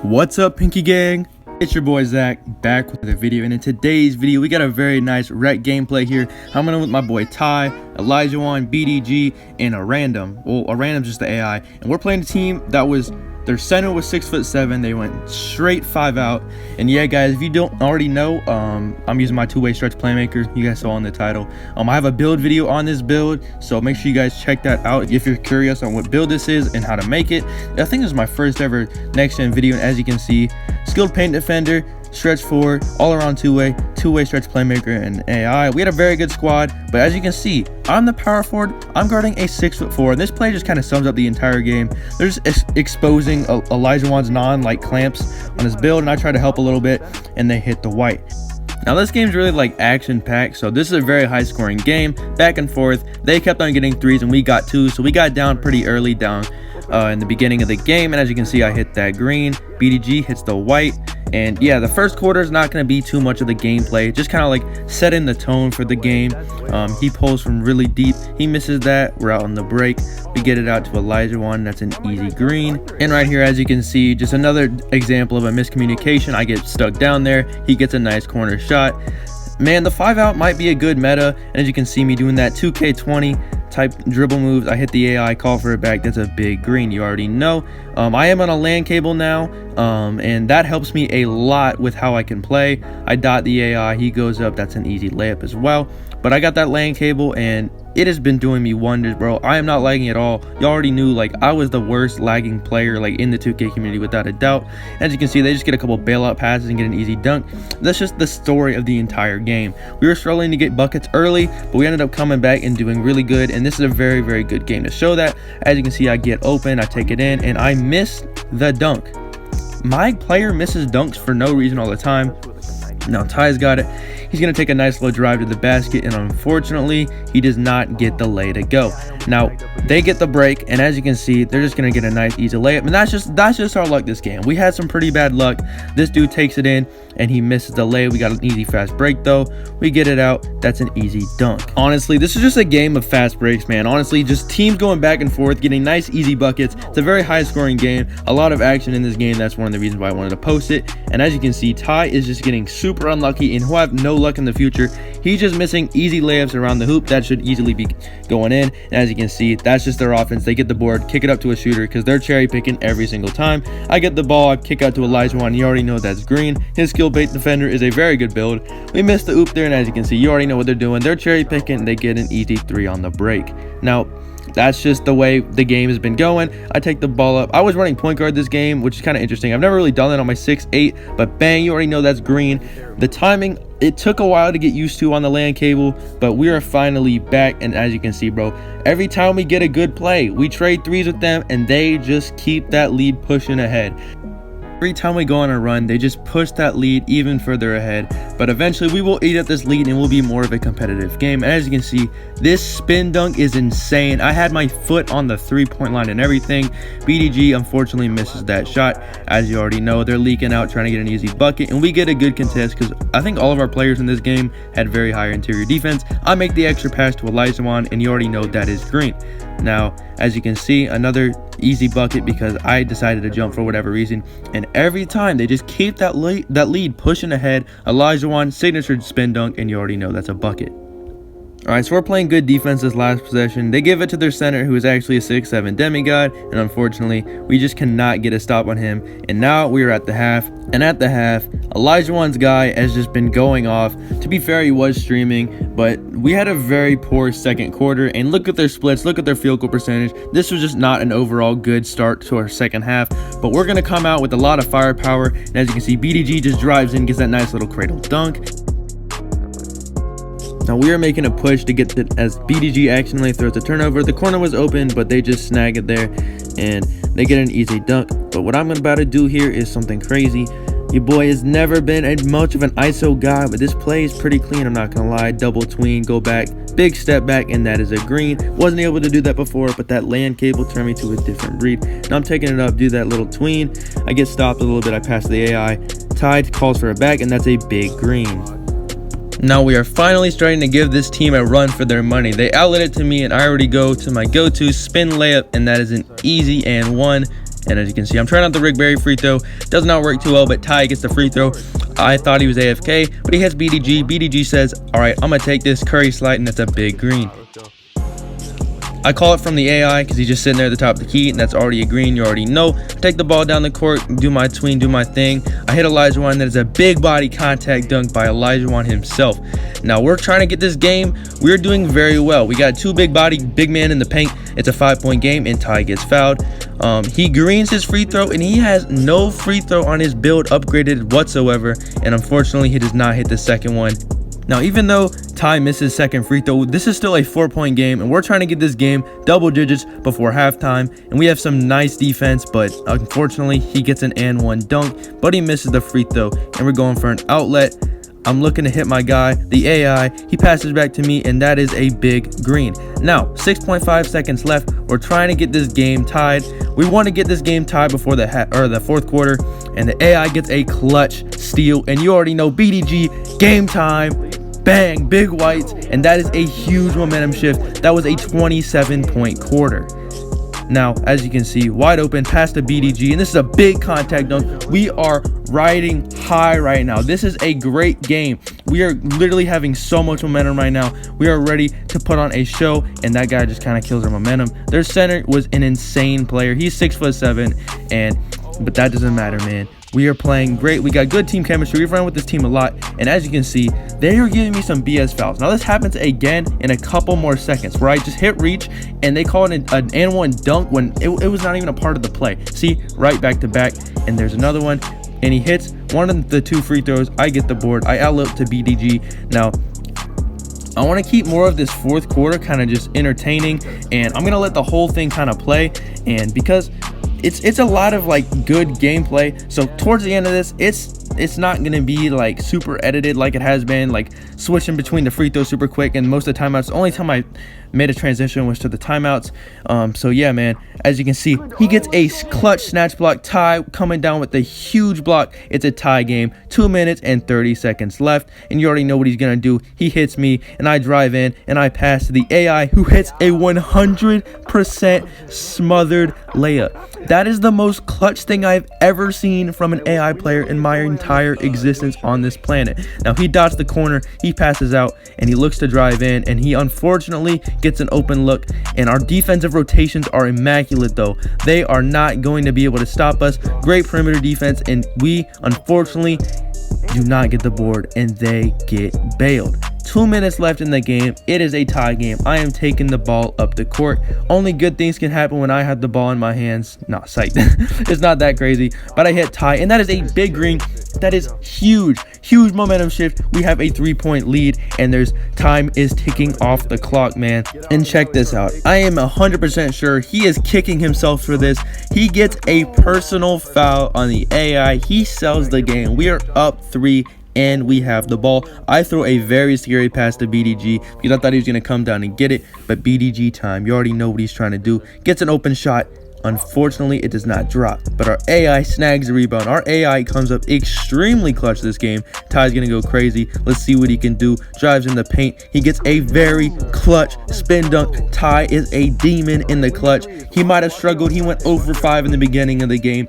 What's up, Pinky Gang? It's your boy Zach, back with another video, and in today's video we got a very nice rec gameplay here. I'm gonna with my boy Ty, Elijah1, BDG, and a random. Well, a random's just the AI, and we're playing a team that was, their center was 6'7". They went straight 5 out. And yeah, guys, if you don't already know, I'm using my two-way Stretch Playmaker. You guys saw in the title. I have a build video on this build, so make sure you guys check that out if you're curious on what build this is and how to make it. I think this is my first ever next gen video, and as you can see, skilled paint defender, stretch 4, all around two-way Stretch Playmaker, and AI. We had a very good squad, but as you can see, I'm the power forward. I'm guarding a 6'4", and this play just kind of sums up the entire game. They're just exposing Elijah1's non-like clamps on his build, and I try to help a little bit, and they hit the white. Now this game's really like action-packed, so this is a very high-scoring game, back and forth. They kept on getting threes, and we got two, so we got down pretty early down in the beginning of the game, and as you can see, I hit that green. BDG hits the white. And yeah, the first quarter is not going to be too much of the gameplay, just kind of like setting the tone for the game. He pulls from really deep, he misses that, we're out on the break, we get it out to Elijah1, that's an easy green. And right here, as you can see, just another example of a miscommunication. I get stuck down there, he gets a nice corner shot. Man, the 5 out might be a good meta, and as you can see me doing that 2K20 type dribble moves, I hit the AI, call for it back, that's a big green, you already know. I am on a LAN cable now, and that helps me a lot with how I can play. I dot the AI, he goes up, that's an easy layup as well. But I got that LAN cable, and it has been doing me wonders, bro. I am not lagging at all. You already knew, like, I was the worst lagging player, like, in the 2K community without a doubt. As you can see, they just get a couple bailout passes and get an easy dunk. That's just the story of the entire game. We were struggling to get buckets early, but we ended up coming back and doing really good, and this is a very, very good game to show that. As you can see, I get open, I take it in, and I miss the dunk. My player misses dunks for no reason all the time. Now Ty's got it. He's going to take a nice low drive to the basket, and unfortunately, he does not get the lay to go. Now, they get the break, and as you can see, they're just going to get a nice, easy layup, and that's just our luck this game. We had some pretty bad luck. This dude takes it in, and he misses the lay. We got an easy, fast break, though. We get it out. That's an easy dunk. Honestly, this is just a game of fast breaks, man. Honestly, just teams going back and forth, getting nice, easy buckets. It's a very high-scoring game. A lot of action in this game. That's one of the reasons why I wanted to post it. And as you can see, Ty is just getting super unlucky, and he'll have no luck in the future. He's just missing easy layups around the hoop that should easily be going in. And as you can see, that's just their offense. They get the board, kick it up to a shooter because they're cherry picking every single time. I get the ball, I kick out to Elijah1. You already know that's green. His skill bait defender is a very good build. We missed the oop there, and as you can see, you already know what they're doing. They're cherry picking, they get an easy 3 on the break. Now, that's just the way the game has been going. I take the ball up. I was running point guard this game, which is kind of interesting. I've never really done that on my 6'8", but bang, you already know that's green. The timing, it took a while to get used to on the LAN cable, but we are finally back. And as you can see, bro, every time we get a good play, we trade threes with them, and they just keep that lead pushing ahead. Every time we go on a run, they just push that lead even further ahead. But eventually, we will eat up this lead, and will be more of a competitive game. And as you can see, this spin dunk is insane. I had my foot on the three-point line and everything. BDG unfortunately misses that shot. As you already know, they're leaking out, trying to get an easy bucket, and we get a good contest because I think all of our players in this game had very high interior defense. I make the extra pass to Elijah1, and you already know that is green. Now, as you can see, another easy bucket because I decided to jump for whatever reason, and every time they just keep that lead pushing ahead. Elijah1, signature spin dunk, and you already know that's a bucket. Alright, so we're playing good defense this last possession. They give it to their center, who is actually a 6'7" demigod, and unfortunately, we just cannot get a stop on him. And now we are at the half, and at the half, Elijah1's guy has just been going off. To be fair, he was streaming, but we had a very poor second quarter, and look at their splits, look at their field goal percentage. This was just not an overall good start to our second half, but we're going to come out with a lot of firepower, and as you can see, BDG just drives in, gets that nice little cradle dunk. Now we are making a push to get it as BDG accidentally throws a turnover. The corner was open, but they just snag it there, and they get an easy dunk. But what I'm about to do here is something crazy. Your boy has never been much of an ISO guy, but this play is pretty clean, I'm not gonna lie. Double tween, go back, big step back, and that is a green. Wasn't able to do that before, but that LAN cable turned me to a different breed. Now I'm taking it up, do that little tween. I get stopped a little bit, I pass the AI. Tide calls for a back, and that's a big green. Now we are finally starting to give this team a run for their money. They outlet it to me, and I already go to my go-to spin layup, and that is an easy and one. And as you can see, I'm trying out the Rick Barry free throw. Does not work too well, but Ty gets the free throw. I thought he was AFK, but he hits BDG. BDG says, all right, I'm gonna take this Curry slide, and that's a big green. I call it from the AI because he's just sitting there at the top of the key, and that's already a green. You already know. I take the ball down the court, do my tween, do my thing. I hit Elijah. That is a big body contact dunk by Elijah himself. Now we're trying to get this game. We're doing very well. We got two big man in the paint. It's a 5-point game, and Ty gets fouled. He greens his free throw, and he has no free throw on his build upgraded whatsoever, and unfortunately he does not hit the second one. Now, even though Ty misses second free throw, this is still a 4-point game, and we're trying to get this game double digits before halftime. And we have some nice defense, but unfortunately, he gets an and one dunk, but he misses the free throw, and we're going for an outlet. I'm looking to hit my guy, the AI. He passes back to me, and that is a big green. Now, 6.5 seconds left. We're trying to get this game tied. We want to get this game tied before the fourth quarter, and the AI gets a clutch steal, and you already know BDG, game time. Bang, big whites, and that is a huge momentum shift. That was a 27-point quarter. Now, as you can see, wide open, pass to BDG, and this is a big contact dunk. We are riding high right now. This is a great game. We are literally having so much momentum right now. We are ready to put on a show, and that guy just kind of kills our momentum. Their center was an insane player. He's 6'7", but that doesn't matter, man. We are playing great. We got good team chemistry. We've run with this team a lot, and as you can see, they are giving me some BS fouls. Now this happens again in a couple more seconds where I just hit reach, and they call it an and one dunk when it was not even a part of the play. See, right back to back, and there's another one, and he hits one of the two free throws. I get the board. I outlook to BDG. Now, I want to keep more of this fourth quarter kind of just entertaining, and I'm gonna let the whole thing kind of play, and because it's a lot of like good gameplay, so towards the end of this, it's not gonna be like super edited like it has been, like switching between the free throws super quick, and most of the timeouts, the only time I made a transition was to the timeouts. So yeah, man, as you can see, he gets a clutch snatch block. Ty coming down with a huge block. It's a tie game, 2 minutes and 30 seconds left, and you already know what he's gonna do. He hits me, and I drive in, and I pass to the AI, who hits a 100% smothered layup. That is the most clutch thing I've ever seen from an AI player in my entire existence on this planet. Now he dots the corner, he passes out, and he looks to drive in, and he unfortunately gets an open look. And our defensive rotations are immaculate though. They are not going to be able to stop us. Great perimeter defense, and we unfortunately do not get the board, and they get bailed. 2 minutes left in the game. It is a tie game. I am taking the ball up the court. Only good things can happen when I have the ball in my hands. No, psych. It's not that crazy, but I hit tie, and that is a big green. That is huge momentum shift. We have a 3-point lead, and there's time is ticking off the clock, man. And check this out. I am 100% sure he is kicking himself for this. He gets a personal foul on the AI. He sells the game. We are up 3, and we have the ball. I throw a very scary pass to BDG because I thought he was going to come down and get it, but BDG time. You already know what he's trying to do. Gets an open shot. Unfortunately, it does not drop, but our AI snags the rebound. Our AI comes up extremely clutch this game. Ty's gonna go crazy. Let's see what he can do. Drives in the paint. He gets a very clutch spin dunk. Ty is a demon in the clutch. He might have struggled. He went 0 for 5 in the beginning of the game.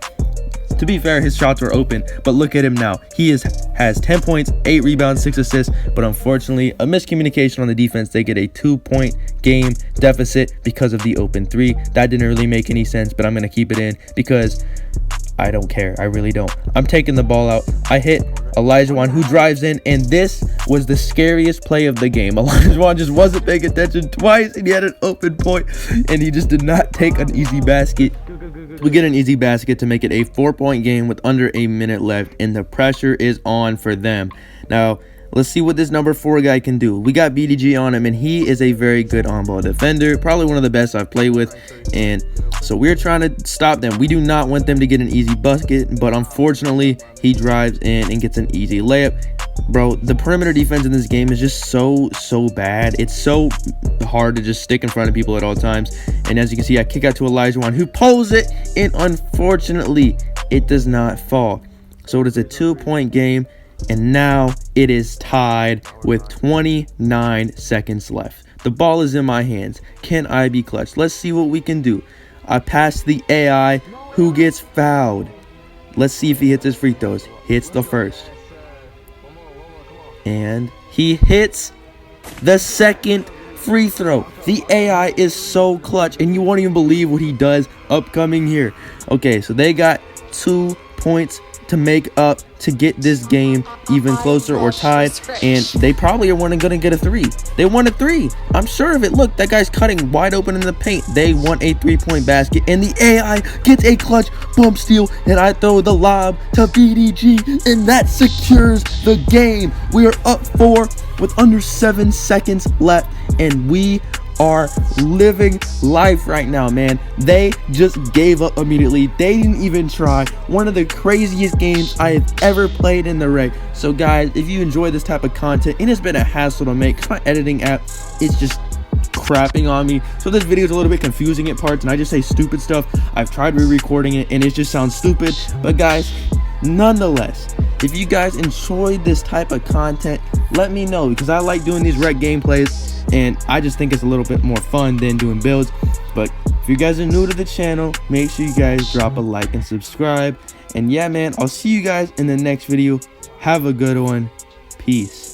To be fair, his shots were open, but look at him now. He has 10 points, 8 rebounds, 6 assists, but unfortunately, a miscommunication on the defense. They get a 2-point game deficit because of the open 3. That didn't really make any sense, but I'm going to keep it in because I don't care. I really don't. I'm taking the ball out. I hit Elijah, who drives in, and this was the scariest play of the game. Elijah just wasn't paying attention twice, and he had an open point, and he just did not take an easy basket. We get an easy basket to make it a 4-point game with under a minute left, and the pressure is on for them. Now, let's see what this number 4 guy can do. We got BDG on him, and he is a very good on-ball defender, probably one of the best I've played with, and so we're trying to stop them. We do not want them to get an easy basket, but unfortunately, he drives in and gets an easy layup. Bro, the perimeter defense in this game is just so bad. It's so hard to just stick in front of people at all times. And as you can see, I kick out to Elijah, who pulls it, and unfortunately, it does not fall. So it is a 2-point game, and now it is tied with 29 seconds left. The ball is in my hands. Can I be clutch? Let's see what we can do. I pass the AI, who gets fouled. Let's see if he hits his free throws. Hits the first. And he hits the second free throw. The AI is so clutch, and you won't even believe what he does upcoming here. Okay, so they got 2 points to make up to get this game even closer or tied, and they probably are gonna get a 3. They won a 3. I'm sure of it. Look, that guy's cutting wide open in the paint. They won a 3-point basket, and the AI gets a clutch bump steal, and I throw the lob to BDG, and that secures the game. We are up 4 with under 7 seconds left, and we are living life right now, man. They just gave up immediately. They didn't even try. One of the craziest games I have ever played in the reg. So guys, if you enjoy this type of content, and it's been a hassle to make, 'cause my editing app is just crapping on me, so this video is a little bit confusing at parts, and I just say stupid stuff. I've tried re-recording it, and it just sounds stupid. But guys, nonetheless, if you guys enjoyed this type of content, let me know, because I like doing these rec gameplays, and I just think it's a little bit more fun than doing builds. But if you guys are new to the channel, make sure you guys drop a like and subscribe. And yeah, man, I'll see you guys in the next video. Have a good one. Peace.